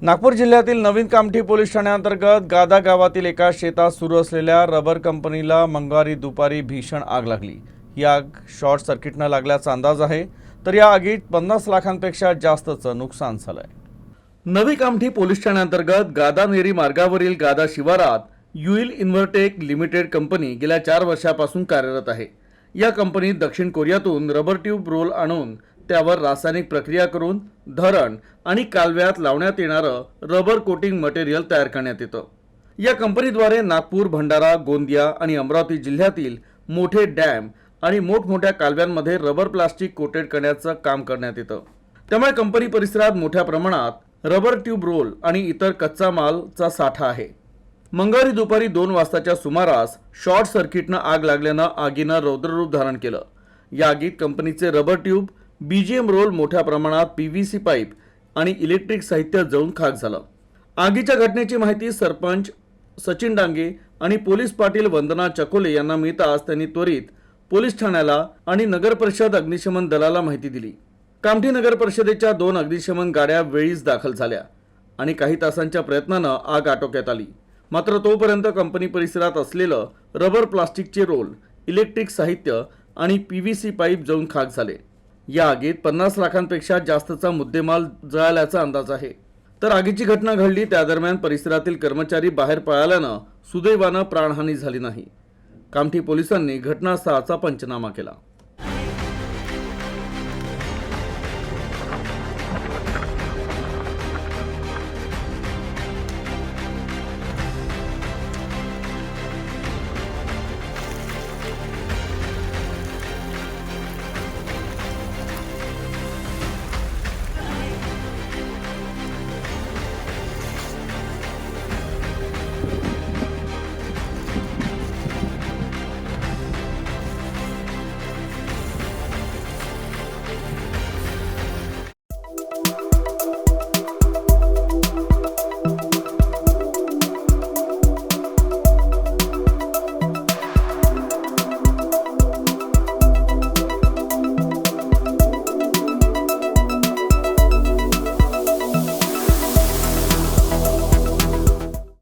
नागपूर जिल्ह्यातील नवीन कामठी पोलीस ठाण्याअंतर्गत गादा गावातील एका शेतात सुरू असलेल्या रबर कंपनीला मंगळवारी दुपारी भीषण आग लागली। ही आग शॉर्ट सर्किटने लागल्याचा अंदाज आहे, तर या आगीत 50 लाखांपेक्षा जास्तचं नुकसान झालंय। नवी कामठी पोलीस ठाण्याअंतर्गत गादा नेरी मार्गावरील गादा शिवारात युइल इन्व्हर्टेक लिमिटेड कंपनी गेल्या 4 वर्षापासून कार्यरत आहे। या कंपनीत दक्षिण कोरियातून रबर ट्यूब रोल आणून त्यावर रासायनिक प्रक्रिया करून धरण आणि कालव्यात लावण्यात येणारं रबर कोटिंग मटेरियल तयार करण्यात येतं। या कंपनीद्वारे नागपूर, भंडारा, गोंदिया आणि अमरावती जिल्ह्यातील मोठे डॅम आणि मोठमोठ्या कालव्यांमध्ये रबर प्लास्टिक कोटेड करण्याचं काम करण्यात येतं। त्यामुळे कंपनी परिसरात मोठ्या प्रमाणात रबर ट्यूब रोल आणि इतर कच्चा मालचा साठा आहे। मंगळवारी दुपारी 2 वाजताच्या सुमारास शॉर्ट सर्किटनं आग लागल्यानं आगीनं रौद्ररूप धारण केलं। या आगीत कंपनीचे रबर ट्यूब, बीजीएम रोल, मोठ्या प्रमाणात पीव्हीसी पाईप आणि इलेक्ट्रिक साहित्य जळून खाक झालं। आगीच्या घटनेची माहिती सरपंच सचिन डांगे आणि पोलीस पाटील वंदना चकोले यांना मिळताच त्यांनी त्वरित पोलीस ठाण्याला आणि नगर परिषद अग्निशमन दलाला माहिती दिली। कामठी नगर परिषदेच्या 2 अग्निशमन गाड्या वेळीच दाखल झाल्या आणि काही तासांच्या प्रयत्नानं आग आटोक्यात आली। मात्र तोपर्यंत कंपनी परिसरात असलेलं रबर प्लास्टिकचे रोल, इलेक्ट्रिक साहित्य आणि पीव्हीसी पाईप जळून खाक झाले। या आगीत 50 लाखांपेक्षा जास्तचा मुद्देमाल जळाल्याचा अंदाज आहे। तर आगीची घटना घडली त्या दरम्यान परिसरातील कर्मचारी बाहेर पळाल्यानं सुदैवानं प्राणहानी झाली नाही। कामठी पोलिसांनी घटनास्थळाचा पंचनामा केला।